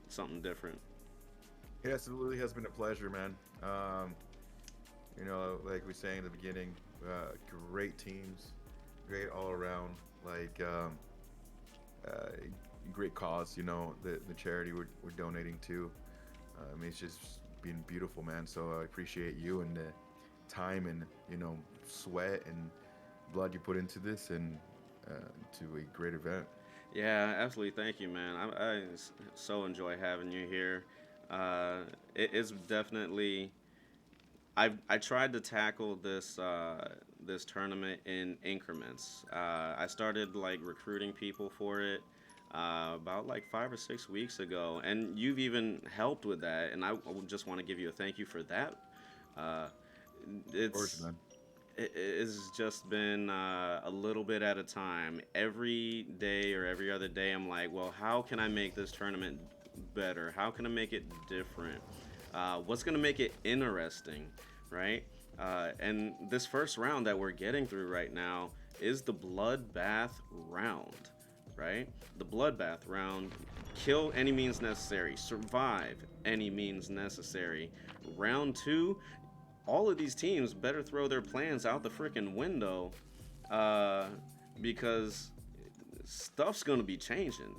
something different. It absolutely has been a pleasure, man. You know, like we were saying in the beginning, great teams, great all around. Like uh, great cause. You know, the charity we're donating to. I mean, it's just been beautiful, man. So I appreciate you and the time and sweat and blood you put into this and to a great event. Yeah, absolutely. Thank you, man. So enjoy having you here. It's definitely I tried to tackle this tournament in increments. I started like recruiting people for it about like 5 or 6 weeks ago, and you've even helped with that. And I just want to give you a thank you for that. Uh, Of course, it's man. it's just been a little bit at a time. Every day or every other day, I'm like, well, how can I make this tournament better? How can I make it different? What's going to make it interesting, right? And this first round that we're getting through right now is the bloodbath round, right? The bloodbath round. Kill any means necessary. Survive any means necessary. Round two, all of these teams better throw their plans out the freaking window uh, because stuff's going to be changing.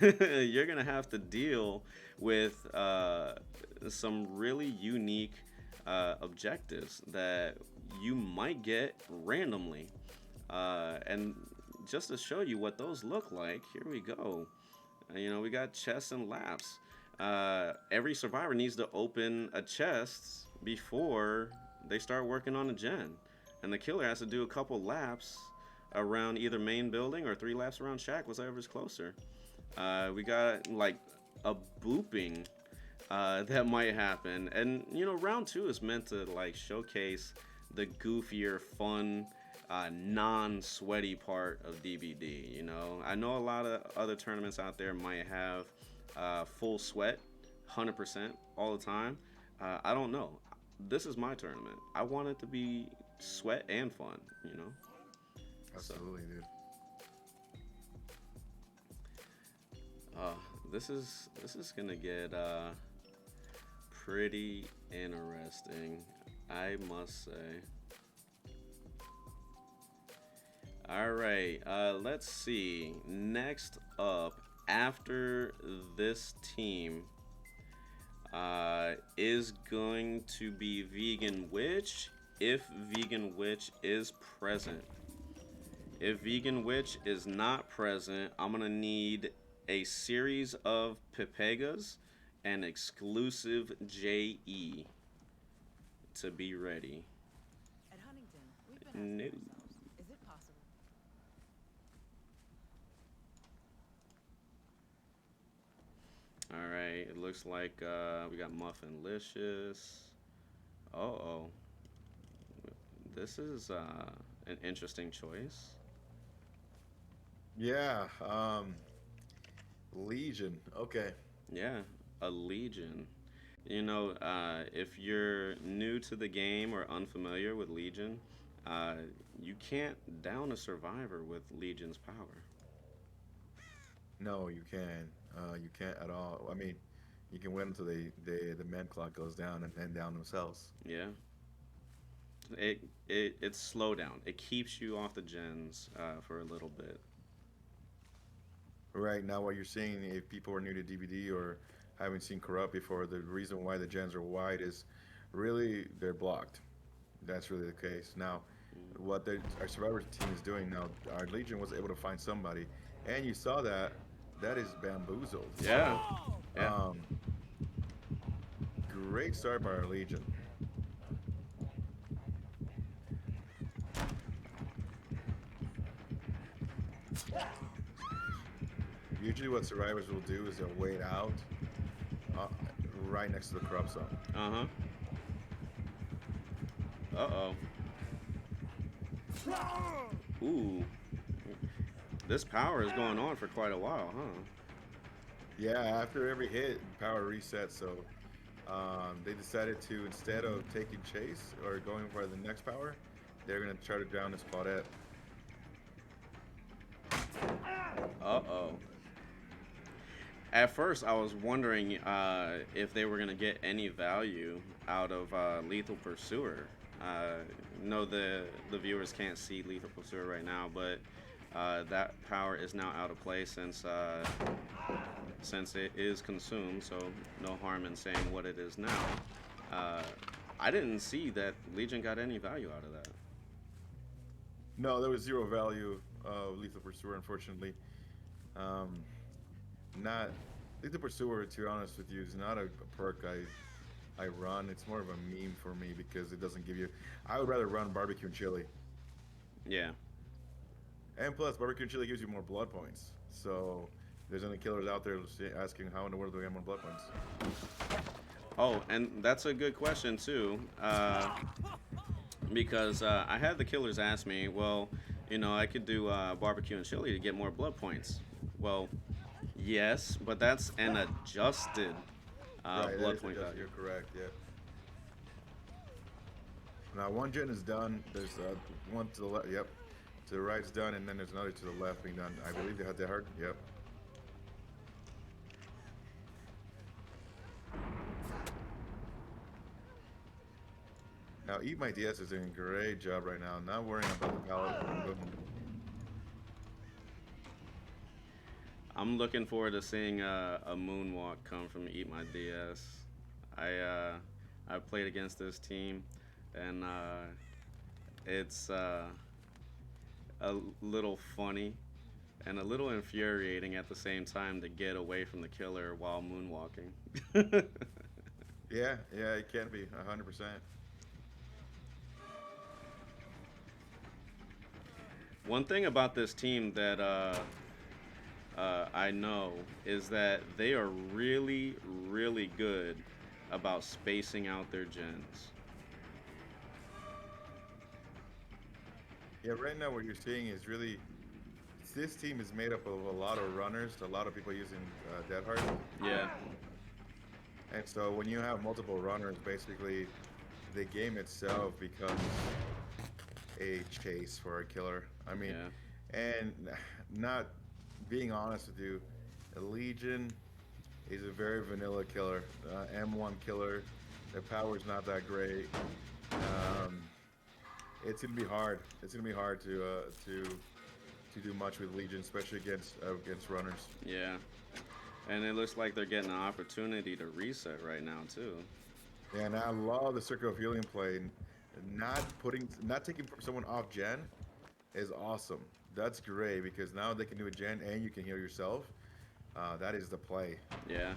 You're going to have to deal with some really unique objectives that you might get randomly. And just to show you what those look like, here we go. We got chests and laps. Every survivor needs to open a chest before they start working on a gen. And the killer has to do a couple laps around either main building or 3 laps around shack, whatever's closer. We got like a booping that might happen. And, round two is meant to like showcase the goofier, fun, non-sweaty part of DBD. I know a lot of other tournaments out there might have full sweat, 100% all the time. I don't know. This is my tournament. I want it to be sweat and fun. So Absolutely, dude. uh, this is gonna get pretty interesting, I must say. All right, let's see. Next up, after this team, is going to be Vegan Witch if Vegan Witch is present. If Vegan Witch is not present, I'm going to need a series of Pepegas and exclusive JE to be ready. At Huntington, we've been No. asking ourselves, is it possible? All right, it looks like we got Muffinlicious. Oh, this is an interesting choice. Yeah. Legion. Okay. Yeah, a Legion. If you're new to the game or unfamiliar with Legion, uh, you can't down a survivor with Legion's power. No, you can. You can't at all. I mean, you can wait until the man clock goes down and then down themselves. Yeah, it's slow down. It keeps you off the gens for a little bit. Right now, what you're seeing, if people are new to DVD or haven't seen Corrupt before, the reason why the gens are wide is really they're blocked. That's really the case. Now, what our Survivor team is doing now, our Legion was able to find somebody, and you saw that is bamboozled. So, Yeah, yeah. um, great start by our Legion. Usually, what survivors will do is they'll wait out uh, right next to the corrupt zone. Uh huh. Uh oh. Ooh, this power is going on for quite a while, huh? Yeah, after every hit, power resets. So they decided to, instead of taking chase or going for the next power, they're gonna try to drown this Claudette. Uh oh. At first, I was wondering if they were gonna get any value out of Lethal Pursuer. No, the viewers can't see Lethal Pursuer right now, but that power is now out of play since it is consumed. So no harm in saying what it is now. I didn't see that Legion got any value out of that. No, there was zero value of Lethal Pursuer, unfortunately. Not Lethal Pursuer, to be honest with you, is not a perk I run. It's more of a meme for me because it doesn't give you. I would rather run barbecue and chili. Yeah. And plus, barbecue and chili gives you more blood points. So there's any killers out there asking how in the world do I get more blood points? Oh, and that's a good question too, because I had the killers ask me, well, you know, I could do barbecue and chili to get more blood points. Well, yes, but that's an adjusted Right, blood point value. you're correct, yeah. Now one gen is done. There's one to the left. Yep. To the right's done, and then there's another to the left being done. I believe they had that hard. Yep. Now Eat My DS is doing a great job right now. Not worrying about the pallet. I'm looking forward to seeing a moonwalk come from Eat My DS. I played against this team, and it's a little funny and a little infuriating at the same time to get away from the killer while moonwalking. Yeah, it can be 100%. One thing about this team that I know is that they are really, really good about spacing out their gens. Yeah, right now what you're seeing is really, this team is made up of a lot of runners, a lot of people using Dead Hard. Yeah. And so when you have multiple runners, basically the game itself becomes a chase for a killer. I mean, Yeah. and not being honest with you, Legion is a very vanilla killer, M1 killer. Their power's not that great. It's gonna be hard. It's gonna be hard to do much with Legion, especially against runners. Yeah. And it looks like they're getting an opportunity to reset right now too. Yeah, and I love the circle of healing play. Not taking someone off gen is awesome. That's great because now they can do a gen and you can heal yourself. That is the play. Yeah.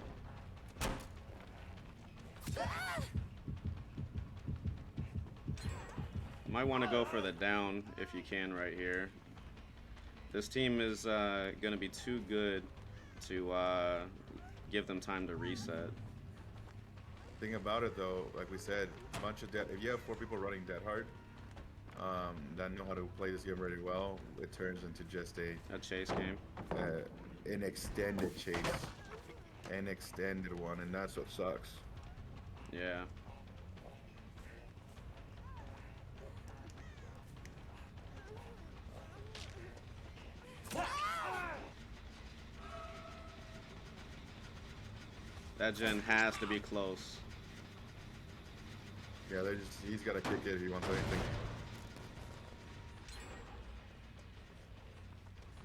Might want to go for the down if you can right here. This team is going to be too good to give them time to reset. Thing about it though, like we said, a bunch of if you have 4 people running Dead Hard, that know how to play this game very well, it turns into just A chase game. an extended chase, an extended one, and that's what sucks. Yeah. That gen has to be close. Yeah, he's got to kick it if he wants anything.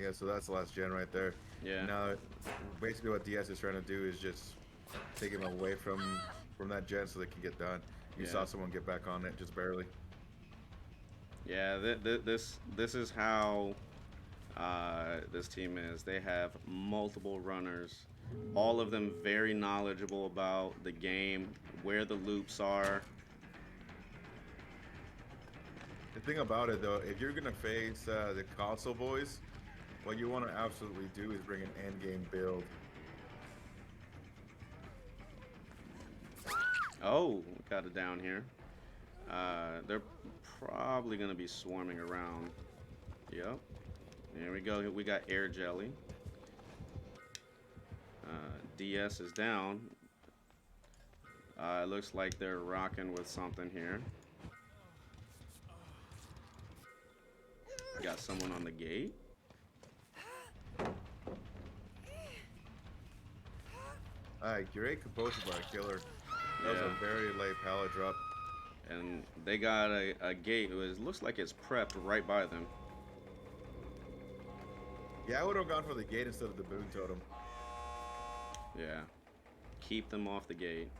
Yeah, so that's the last gen right there. Yeah. Now, basically what DS is trying to do is just take him away from that gen so they can get done. You saw someone get back on it just barely. Yeah, this is how this team is. They have multiple runners, all of them very knowledgeable about the game, where the loops are. The thing about it though, if you're gonna face the console boys, what you want to absolutely do is bring an end game build. Oh, got it down here. They're probably gonna be swarming around. Yep. There we go. We got air jelly. DS is down. It looks like they're rocking with something here. Got someone on the gate. Alright, great composure by Killer. That was Yeah. a very late pallet drop. And they got a gate. It looks like it's prepped right by them. Yeah, I would have gone for the gate instead of the boon totem. Yeah. Keep them off the gate.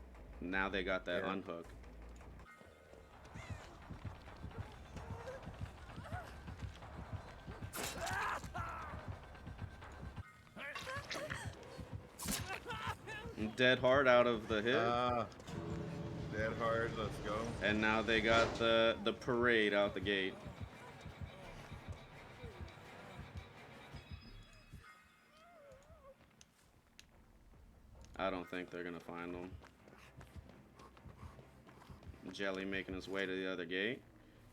Now they got that Yeah. unhook. Dead hard out of the hit. Dead hard, let's go. And now they got the parade out the gate. I don't think they're gonna find them. Jelly making his way to the other gate.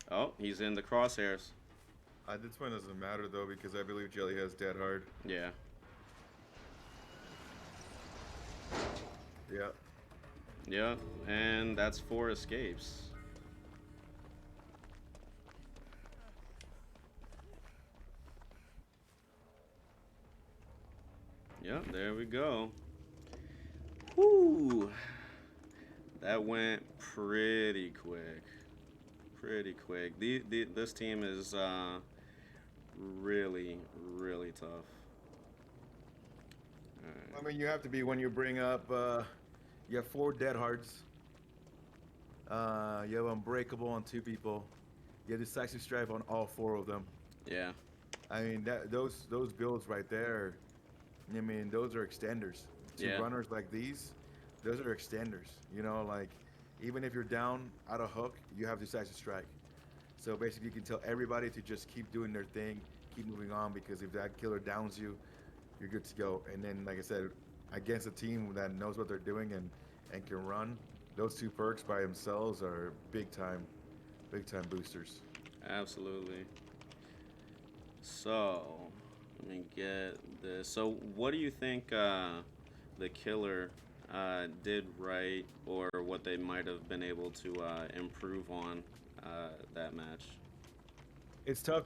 Oh, he's in the crosshairs. This one doesn't matter though because I believe Jelly has dead hard. Yeah. Yeah. Yeah, and that's 4 escapes. Yep, there we go. Whoo! That went pretty quick. Pretty quick. This team is really, really tough. I mean, you have to be when you bring up. You have 4 dead hards. You have unbreakable on 2 people. You have decisive strife on all 4 of them. Yeah. I mean, those builds right there. I mean, those are extenders. 2 Yeah. runners like these, those are extenders. You know, like even if you're down out of hook, you have decisive strike. So basically, you can tell everybody to just keep doing their thing, keep moving on, because if that killer downs you, you're good to go. And then, like I said, against a team that knows what they're doing and can run, those 2 perks by themselves are big time boosters. Absolutely. So, let me get this. So, what do you think the killer did right, or what they might have been able to improve on that match? It's tough